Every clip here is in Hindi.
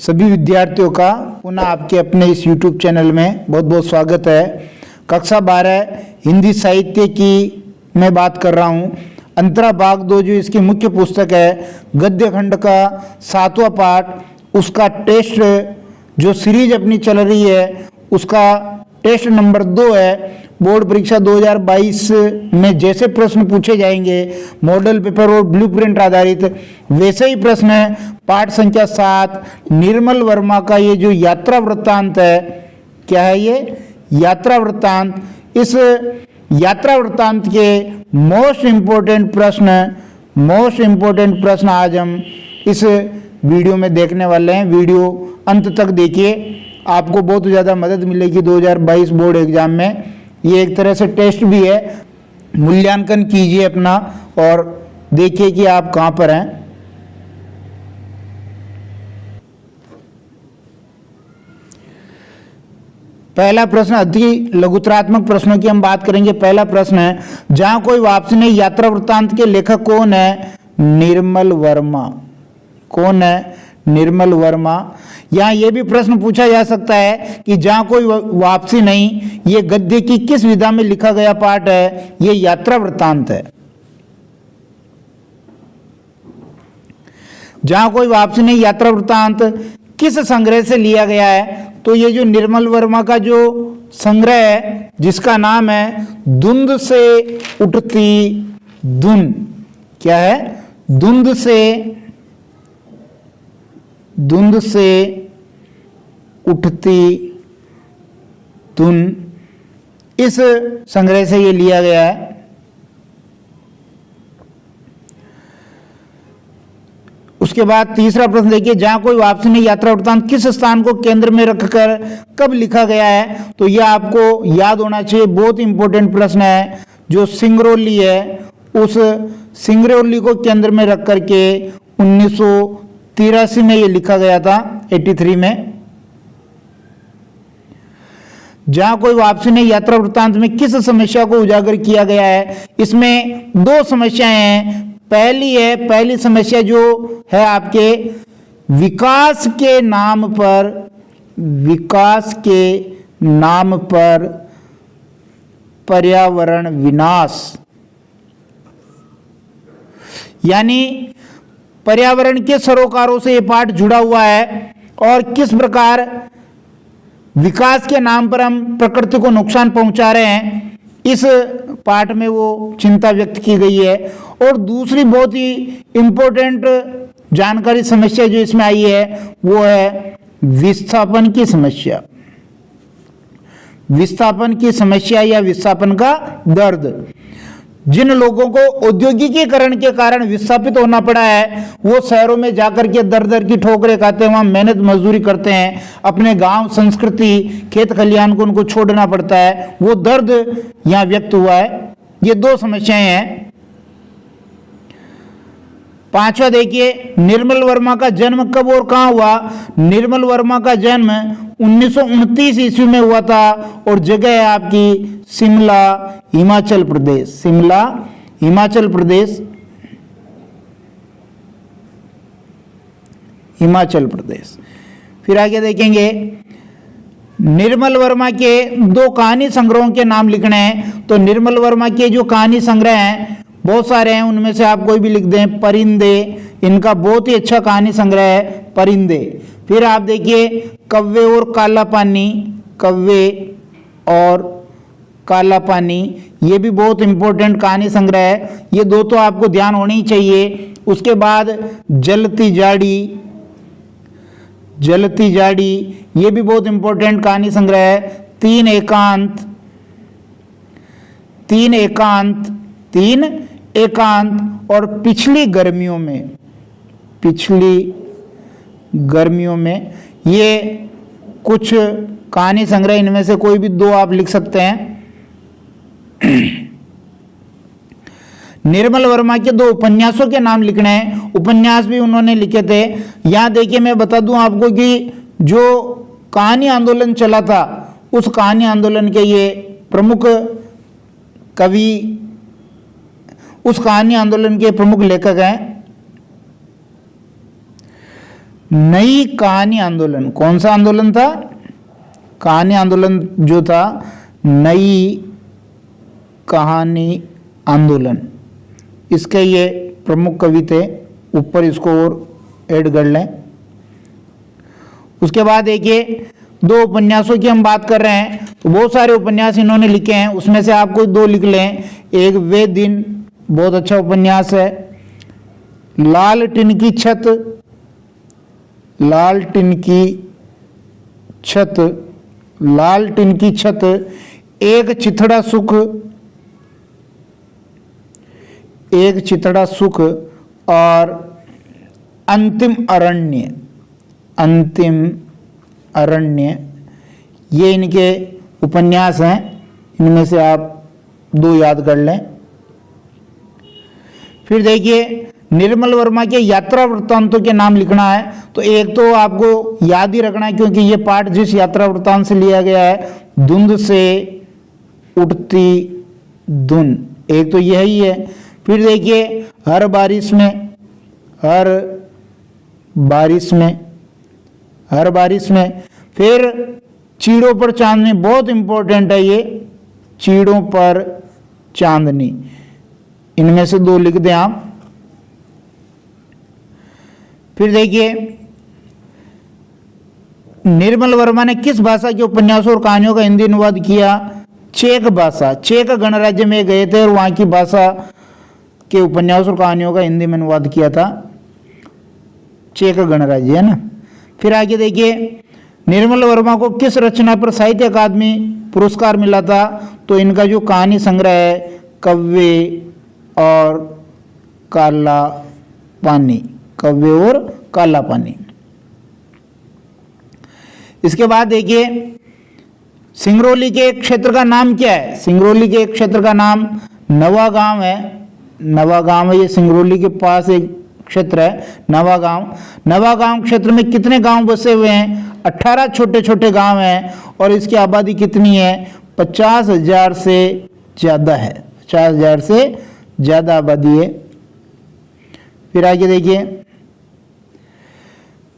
सभी विद्यार्थियों का पुनः आपके अपने इस YouTube चैनल में बहुत बहुत स्वागत है। कक्षा 12 हिंदी साहित्य की मैं बात कर रहा हूँ। अंतरा भाग 2 जो इसकी मुख्य पुस्तक है, गद्य खंड का 7वां पाठ, उसका टेस्ट जो सीरीज अपनी चल रही है उसका टेस्ट नंबर 2 है। बोर्ड परीक्षा 2022 में जैसे प्रश्न पूछे जाएंगे मॉडल पेपर और ब्लूप्रिंट आधारित, वैसे ही प्रश्न है। पाठ संख्या 7 निर्मल वर्मा का ये जो यात्रा वृत्तांत है, क्या है ये यात्रा वृत्तांत। इस यात्रा वृत्तांत के मोस्ट इम्पोर्टेंट प्रश्न आज हम इस वीडियो में देखने वाले हैं। वीडियो अंत तक देखिए, आपको बहुत ज़्यादा मदद मिलेगी 2022 बोर्ड एग्जाम में। ये एक तरह से टेस्ट भी है, मूल्यांकन कीजिए अपना और देखिए कि आप कहाँ पर हैं। पहला प्रश्न, अति लघुतरात्मक प्रश्नों की हम बात करेंगे। पहला प्रश्न है, जहां कोई वापसी नहीं, यात्रा वृत्तांत के लेखक कौन है? निर्मल वर्मा। कौन है? निर्मल वर्मा। यहाँ ये भी प्रश्न पूछा जा सकता है कि जहां कोई वापसी नहीं, ये गद्य की किस विधा में लिखा गया पाठ है? ये यात्रा वृत्तांत है। जहां कोई वापसी नहीं, यात्रा वृत्तांत किस संग्रह से लिया गया है? तो ये जो निर्मल वर्मा का जो संग्रह है जिसका नाम है धुंध से उठती धुन। क्या है? धुंध से उठती धुन, इस संग्रह से ये लिया गया है। उसके बाद तीसरा प्रश्न देखिए, जहां कोई वापसी नहीं, यात्रा वृत्तांत किस स्थान को केंद्र में रखकर कब लिखा गया है? तो यह आपको याद होना चाहिए, बहुत इंपॉर्टेंट प्रश्न है। जो सिंगरौली है, उस सिंगरौली को केंद्र में रख करके 1983 में यह लिखा गया था, 83 में। जहां कोई वापसी नहीं, यात्रा वृत्तांत में किस समस्या को उजागर किया गया है? इसमें दो समस्याएं हैं। पहली समस्या जो है आपके विकास के नाम पर पर्यावरण विनाश, यानी पर्यावरण के सरोकारों से यह पाठ जुड़ा हुआ है और किस प्रकार विकास के नाम पर हम प्रकृति को नुकसान पहुंचा रहे हैं, इस पाठ में वो चिंता व्यक्त की गई है। और दूसरी बहुत ही इंपॉर्टेंट जानकारी समस्या जो इसमें आई है वो है विस्थापन की समस्या या विस्थापन का दर्द। जिन लोगों को औद्योगिकीकरण के कारण विस्थापित होना पड़ा है, वो शहरों में जाकर के दर दर की ठोकरें खाते हैं, वहां मेहनत मजदूरी करते हैं, अपने गांव संस्कृति खेत खलिहान को उनको छोड़ना पड़ता है, वो दर्द यहां व्यक्त हुआ है। ये दो समस्याएं हैं। पांचवा देखिए, निर्मल वर्मा का जन्म कब और कहां हुआ? निर्मल वर्मा का जन्म 1929 ईस्वी में हुआ था और जगह है आपकी शिमला, हिमाचल प्रदेश। फिर आगे देखेंगे, निर्मल वर्मा के दो कहानी संग्रहों के नाम लिखने हैं। तो निर्मल वर्मा के जो कहानी संग्रह हैं बहुत सारे हैं, उनमें से आप कोई भी लिख दें। परिंदे, इनका बहुत ही अच्छा कहानी संग्रह है, परिंदे। फिर आप देखिए कव्वे और काला पानी, ये भी बहुत इंपॉर्टेंट कहानी संग्रह है। ये दो तो आपको ध्यान होनी ही चाहिए। उसके बाद जलती जाड़ी, ये भी बहुत इंपॉर्टेंट कहानी संग्रह है। तीन एकांत और पिछली गर्मियों में, ये कुछ कहानी संग्रह, इनमें से कोई भी दो आप लिख सकते हैं। निर्मल वर्मा के दो उपन्यासों के नाम लिखने हैं। उपन्यास भी उन्होंने लिखे थे। यहां देखिए, मैं बता दूं आपको कि जो कहानी आंदोलन चला था, उस कहानी आंदोलन के ये प्रमुख कवि, उस कहानी आंदोलन के प्रमुख लेखक हैं नई कहानी आंदोलन। कौन सा आंदोलन था? कहानी आंदोलन जो था, नई कहानी आंदोलन। इसके ये प्रमुख कवि थे, ऊपर इसको और ऐड कर लें। उसके बाद देखिए, दो उपन्यासों की हम बात कर रहे हैं तो बहुत सारे उपन्यास इन्होंने लिखे हैं, उसमें से आपको दो लिख लें। एक वे दिन, बहुत अच्छा उपन्यास है। लाल टिन की छत, लाल टिन की छत, लाल टिन की छत, एक चिथड़ा सुख, एक चिथड़ा सुख, और अंतिम अरण्य, अंतिम अरण्य, ये इनके उपन्यास हैं। इनमें से आप दो याद कर लें। फिर देखिए, निर्मल वर्मा के यात्रा वृत्तांतों के नाम लिखना है तो एक तो आपको याद ही रखना है, क्योंकि ये पाठ जिस यात्रा वृत्तांत से लिया गया है, धुंध से उठती धुन, एक तो यही है। फिर देखिए, हर बारिश में, हर बारिश में, हर बारिश में। फिर चीड़ों पर चांदनी, बहुत इंपॉर्टेंट है ये, चीड़ों पर चांदनी। इनमें से दो लिख दें आप। फिर देखिए, निर्मल वर्मा ने किस भाषा के उपन्यासों और कहानियों का हिंदी अनुवाद किया? चेक भाषा। चेक गणराज्य में गए थे और वहां की भाषा के उपन्यासों और कहानियों का हिंदी में अनुवाद किया था। चेक गणराज्य है ना। फिर आगे देखिए, निर्मल वर्मा को किस रचना पर साहित्य अकादमी पुरस्कार मिला था? तो इनका जो कहानी संग्रह है, कव्वे और काला पानी, कव्वे और काला पानी। इसके बाद देखिए, सिंगरौली के एक क्षेत्र का नाम क्या है? सिंगरौली के एक क्षेत्र का नाम नवा गांव है। नवा गांव है, ये सिंगरौली के पास एक क्षेत्र है, नवा गांव। नवा गांव क्षेत्र में कितने गांव बसे हुए हैं? 18 छोटे छोटे गांव हैं और इसकी आबादी कितनी है? 50,000 से ज़्यादा है, 50,000 से ज़्यादा आबादी है। फिर आगे देखिए,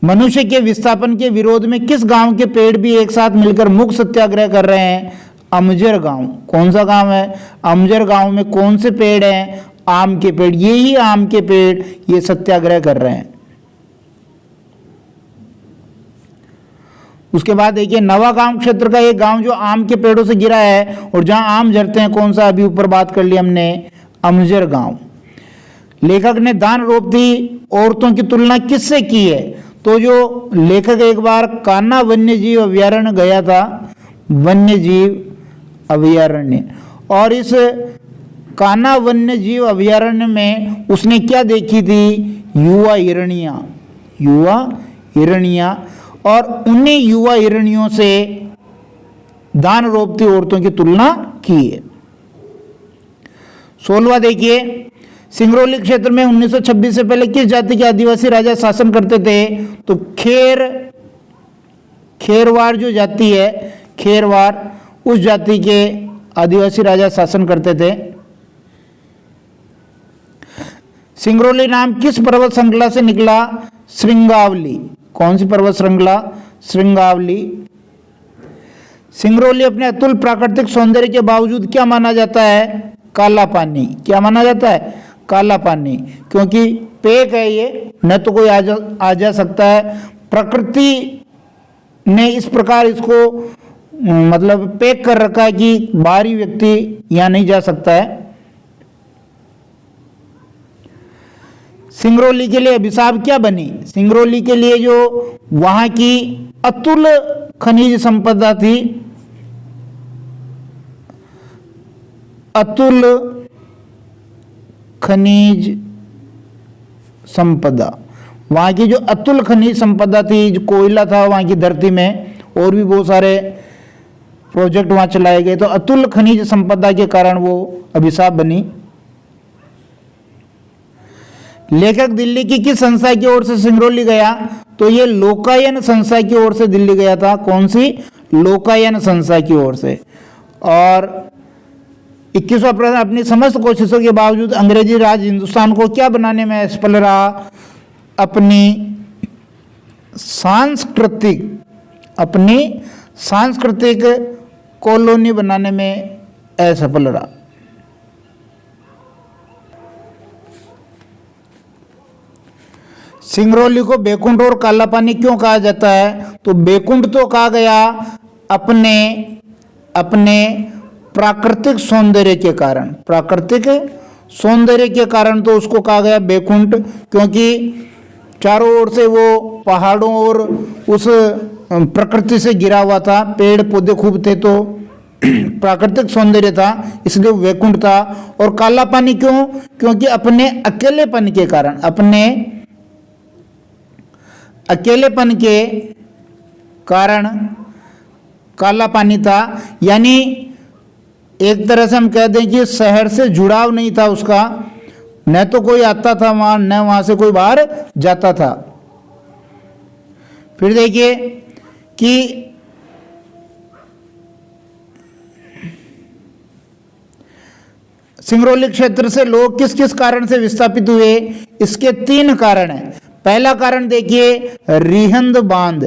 मनुष्य के विस्थापन के विरोध में किस गांव के पेड़ भी एक साथ मिलकर मुख सत्याग्रह कर रहे हैं? अमजर गांव। कौन सा गांव है? अमजर गांव में कौन से पेड़ हैं? आम के पेड़। ये ही आम के पेड़ ये सत्याग्रह कर रहे हैं। उसके बाद देखिए, नवा गांव क्षेत्र का एक गांव जो आम के पेड़ों से गिरा है और जहां आम झरते हैं, कौन सा? अभी ऊपर बात कर ली हमने, अमजर गांव। लेखक ने दान रोपती औरतों की तुलना किससे की है? तो जो लेखक एक बार कान्हा वन्य जीव अभ्यारण्य गया था, वन्य जीव अभ्यारण्य, और इस कान्हा वन्य जीव अभ्यारण्य में उसने क्या देखी थी? युवा हिरणियां, युवा हिरणियां, और उन्हीं युवा हिरणियों से दान रोपती औरतों की तुलना की है। 16वां देखिए, सिंगरौली क्षेत्र में 1926 से पहले किस जाति के आदिवासी राजा शासन करते थे? तो खेरवार जो जाति है, खेरवार, उस जाति के आदिवासी राजा शासन करते थे। सिंगरौली नाम किस पर्वत श्रृंखला से निकला? श्रृंगावली। कौन सी पर्वत श्रृंखला? श्रृंगावली। सिंगरौली अपने अतुल प्राकृतिक सौंदर्य के बावजूद क्या माना जाता है? काला पानी। क्या माना जाता है? काला पानी, क्योंकि पेक है ये, न तो कोई आ जा सकता है। प्रकृति ने इस प्रकार इसको मतलब पैक कर रखा है कि बाहरी व्यक्ति यहाँ नहीं जा सकता है। सिंगरौली के लिए अभिशाप क्या बनी? सिंगरौली के लिए जो वहां की अतुल खनिज संपदा थी, अतुल खनिज संपदा, वहाँ की जो अतुल खनिज संपदा थी, जो कोयला था वहाँ की धरती में, और भी बहुत सारे प्रोजेक्ट वहाँ चलाए गए, तो अतुल खनिज संपदा के कारण वो अभिशाप बनी। लेखक दिल्ली की किस संस्था की ओर से सिंगरौली गया? तो ये लोकायन संस्था की ओर से दिल्ली गया था। कौन सी? लोकायन संस्था की ओर से। और 21वां प्रश्न, अपनी समस्त कोशिशों के बावजूद अंग्रेजी राज हिंदुस्तान को क्या बनाने में असफल रहा? अपनी सांस्कृतिक कॉलोनी बनाने में असफल रहा। सिंगरौली को बैकुंठ और काला पानी क्यों कहा जाता है? तो बैकुंठ तो कहा गया अपने प्राकृतिक सौंदर्य के कारण, तो उसको कहा गया बैकुंठ, क्योंकि चारों ओर से वो पहाड़ों और उस प्रकृति से घिरा हुआ था, पेड़ पौधे खूब थे, तो प्राकृतिक सौंदर्य था, इसलिए वैकुंठ था। और काला पानी क्यों? क्योंकि अपने अकेलेपन के कारण काला पानी था। यानी एक तरह से हम कह दें कि शहर से जुड़ाव नहीं था उसका, न तो कोई आता था वहां, न वहां से कोई बाहर जाता था। फिर देखिए कि सिंगरौली क्षेत्र से लोग किस किस कारण से विस्थापित हुए? इसके 3 कारण हैं। पहला कारण देखिए रिहंद बांध।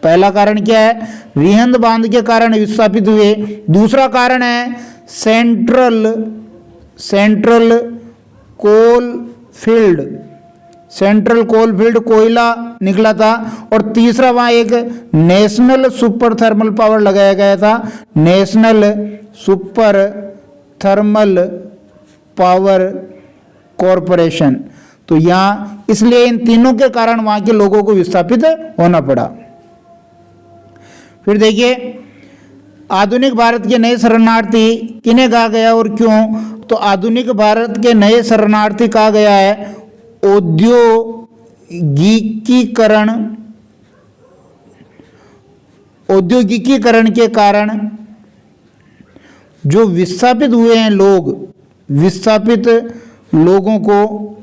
पहला कारण क्या है? रिहंद बांध के कारण विस्थापित हुए। दूसरा कारण है सेंट्रल कोल फील्ड, कोयला निकला था। और तीसरा वहां एक नेशनल सुपर थर्मल पावर लगाया गया था, national super thermal power corporation. तो यहाँ इसलिए इन तीनों के कारण वहां के लोगों को विस्थापित होना पड़ा। फिर देखिए आधुनिक भारत के नए शरणार्थी किन्हें कहा गया और क्यों? तो आधुनिक भारत के नए शरणार्थी कहा गया है औद्योगिकीकरण के कारण जो विस्थापित हुए हैं विस्थापित लोगों को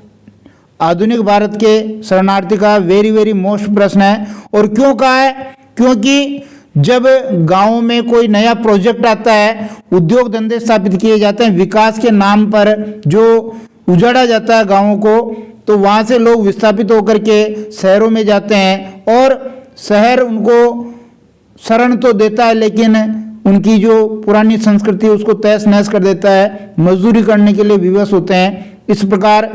आधुनिक भारत के शरणार्थी का वेरी मोस्ट प्रश्न है। और क्यों कहा है? क्योंकि जब गांव में कोई नया प्रोजेक्ट आता है, उद्योग धंधे स्थापित किए जाते हैं, विकास के नाम पर जो उजाड़ा जाता है गांवों को, तो वहां से लोग विस्थापित होकर के शहरों में जाते हैं। और शहर उनको शरण तो देता है, लेकिन उनकी जो पुरानी संस्कृति है उसको तहस नहस कर देता है, मजदूरी करने के लिए विवश होते हैं। इस प्रकार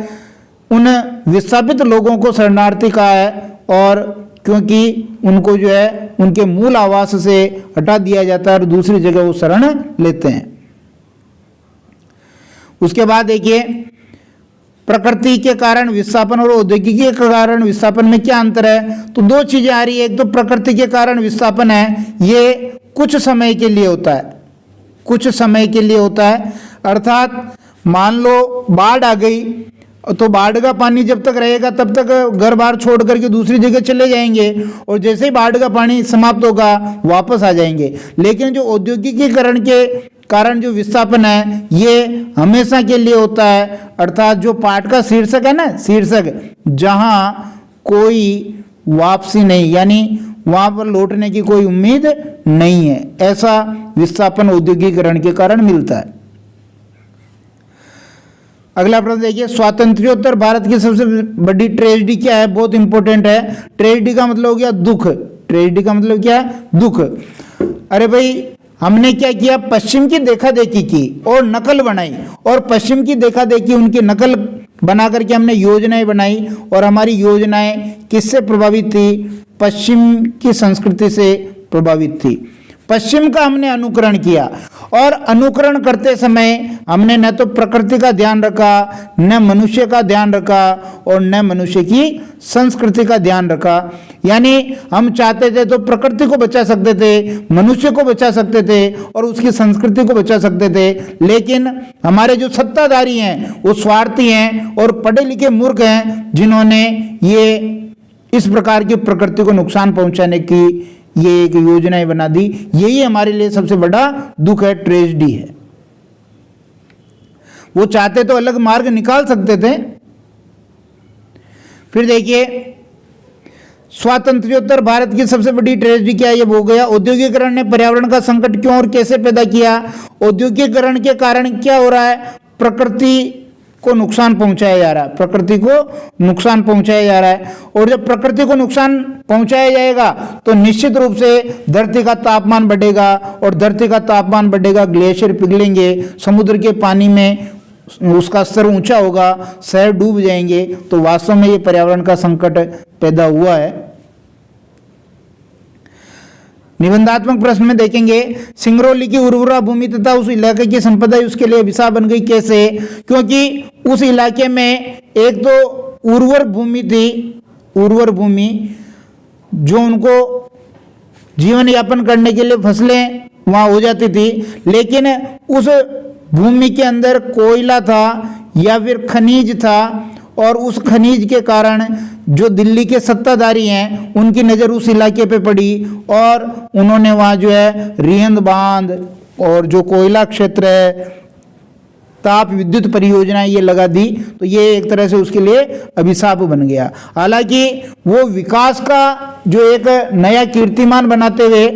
उन विस्थापित लोगों को शरणार्थी कहा है, और क्योंकि उनको जो है उनके मूल आवास से हटा दिया जाता है और दूसरी जगह वो शरण लेते हैं। उसके बाद देखिए प्रकृति के कारण विस्थापन और औद्योगिकी के कारण विस्थापन में क्या अंतर है? तो 2 चीजें आ रही है। एक तो प्रकृति के कारण विस्थापन है, ये कुछ समय के लिए होता है, अर्थात मान लो बाढ़ आ गई, तो बाढ़ का पानी जब तक रहेगा तब तक घर बार छोड़ करके दूसरी जगह चले जाएंगे, और जैसे ही बाढ़ का पानी समाप्त होगा वापस आ जाएंगे। लेकिन जो औद्योगिकीकरण के कारण जो विस्थापन है ये हमेशा के लिए होता है, अर्थात जो पाठ का शीर्षक है ना, शीर्षक जहां कोई वापसी नहीं, यानी वहां पर लौटने की कोई उम्मीद नहीं है, ऐसा विस्थापन औद्योगिकीकरण के कारण मिलता है। अगला प्रश्न देखिए स्वातंत्र्योत्तर भारत की सबसे बड़ी ट्रेजेडी क्या है? बहुत इंपॉर्टेंट है। ट्रेजेडी का मतलब हो गया दुख। ट्रेजेडी का मतलब क्या है? दुख। अरे भाई हमने क्या किया? पश्चिम की देखा देखी की और नकल बनाई, और पश्चिम की देखा देखी उनकी नकल बना करके हमने योजनाएं बनाई, और हमारी योजनाएं किससे प्रभावित थी? पश्चिम की संस्कृति से प्रभावित थी। पश्चिम का हमने अनुकरण किया, और अनुकरण करते समय हमने न तो प्रकृति का ध्यान रखा, न मनुष्य का ध्यान रखा, और न मनुष्य की संस्कृति का ध्यान रखा। यानी हम चाहते थे तो प्रकृति को बचा सकते थे, मनुष्य को बचा सकते थे, और उसकी संस्कृति को बचा सकते थे, लेकिन हमारे जो सत्ताधारी हैं वो स्वार्थी हैं और पढ़े लिखे मूर्ख हैं, जिन्होंने ये इस प्रकार की प्रकृति को नुकसान पहुंचाने की ये एक योजनाएं बना दी। यही हमारे लिए सबसे बड़ा दुख है, ट्रेजेडी है। वो चाहते तो अलग मार्ग निकाल सकते थे। फिर देखिए स्वातंत्र्योत्तर भारत की सबसे बड़ी ट्रेजेडी क्या है? ये हो गया औद्योगिकरण ने पर्यावरण का संकट क्यों और कैसे पैदा किया? औद्योगिकरण के कारण क्या हो रहा है? प्रकृति को नुकसान पहुंचाया जा रहा है, प्रकृति को नुकसान पहुंचाया जा रहा है। और जब प्रकृति को नुकसान पहुंचाया जाएगा तो निश्चित रूप से धरती का तापमान बढ़ेगा, और धरती का तापमान बढ़ेगा, ग्लेशियर पिघलेंगे, समुद्र के पानी में उसका स्तर ऊंचा होगा, शहर डूब जाएंगे। तो वास्तव में ये पर्यावरण का संकट पैदा हुआ है। निबंधात्मक प्रश्न में देखेंगे, सिंगरौली की उर्वरा भूमि तथा उस इलाके की संपदा उसके लिए अभिशाप बन गई। कैसे? क्योंकि उस इलाके में एक तो उर्वर भूमि थी, उर्वर भूमि जो उनको जीवन यापन करने के लिए फसलें वहाँ हो जाती थी, लेकिन उस भूमि के अंदर कोयला था या फिर खनिज था, और उस खनिज के कारण जो दिल्ली के सत्ताधारी हैं उनकी नज़र उस इलाके पे पड़ी, और उन्होंने वहाँ जो है रिहंद बांध और जो कोयला क्षेत्र है, ताप विद्युत परियोजनाएं ये लगा दी। तो ये एक तरह से उसके लिए अभिशाप बन गया। हालांकि वो विकास का जो एक नया कीर्तिमान बनाते हुए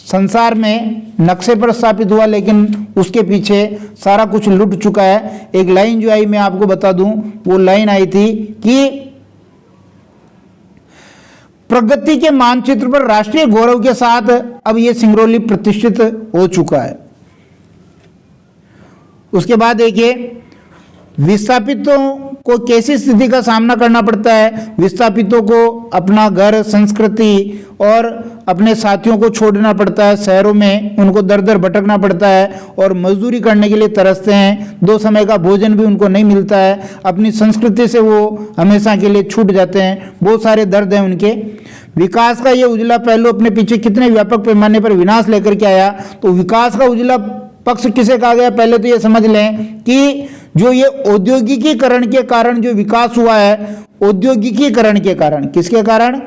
संसार में नक्शे पर स्थापित हुआ, लेकिन उसके पीछे सारा कुछ लुट चुका है। एक लाइन जो आई मैं आपको बता दूं, वो लाइन आई थी कि प्रगति के मानचित्र पर राष्ट्रीय गौरव के साथ अब ये सिंगरौली प्रतिष्ठित हो चुका है। उसके बाद देखिए, विस्थापितों को कैसी स्थिति का सामना करना पड़ता है। विस्थापितों को अपना घर, संस्कृति और अपने साथियों को छोड़ना पड़ता है, शहरों में उनको दर दर भटकना पड़ता है और मजदूरी करने के लिए तरसते हैं। 2 समय का भोजन भी उनको नहीं मिलता है, अपनी संस्कृति से वो हमेशा के लिए छूट जाते हैं, बहुत सारे दर्द हैं उनके। विकास का ये उजला पहलू अपने पीछे कितने व्यापक पैमाने पर विनाश लेकर के आया। तो विकास का उजला पक्ष किसे कहा गया, पहले तो ये समझ लें कि जो ये औद्योगिकीकरण के कारण जो विकास हुआ है, औद्योगिकीकरण के कारण, किसके कारण?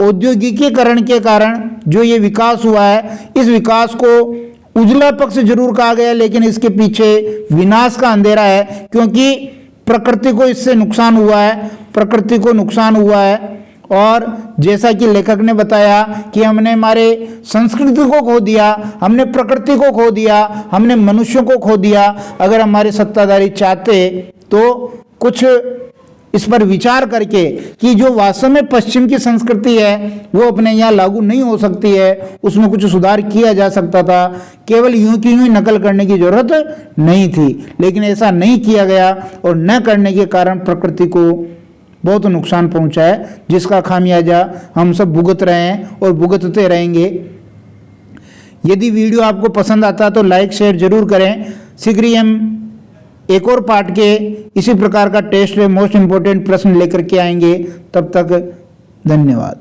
औद्योगिकीकरण के कारण जो ये विकास हुआ है, इस विकास को उजला पक्ष जरूर कहा गया, लेकिन इसके पीछे विनाश का अंधेरा है, क्योंकि प्रकृति को इससे नुकसान हुआ है, प्रकृति को नुकसान हुआ है। और जैसा कि लेखक ने बताया कि हमने हमारे संस्कृति को खो दिया, हमने प्रकृति को खो दिया, हमने मनुष्यों को खो दिया। अगर हमारे सत्ताधारी चाहते तो कुछ इस पर विचार करके कि जो वास्तव में पश्चिम की संस्कृति है वो अपने यहाँ लागू नहीं हो सकती है, उसमें कुछ सुधार किया जा सकता था। केवल यूं की यूं नकल करने की जरूरत नहीं थी, लेकिन ऐसा नहीं किया गया, और न करने के कारण प्रकृति को बहुत नुकसान पहुंचा है, जिसका खामियाजा हम सब भुगत रहे हैं और भुगतते रहेंगे। यदि वीडियो आपको पसंद आता तो लाइक शेयर जरूर करें। शीघ्र ही हम एक और पार्ट के इसी प्रकार का टेस्ट में मोस्ट इंपोर्टेंट प्रश्न लेकर के आएंगे। तब तक धन्यवाद।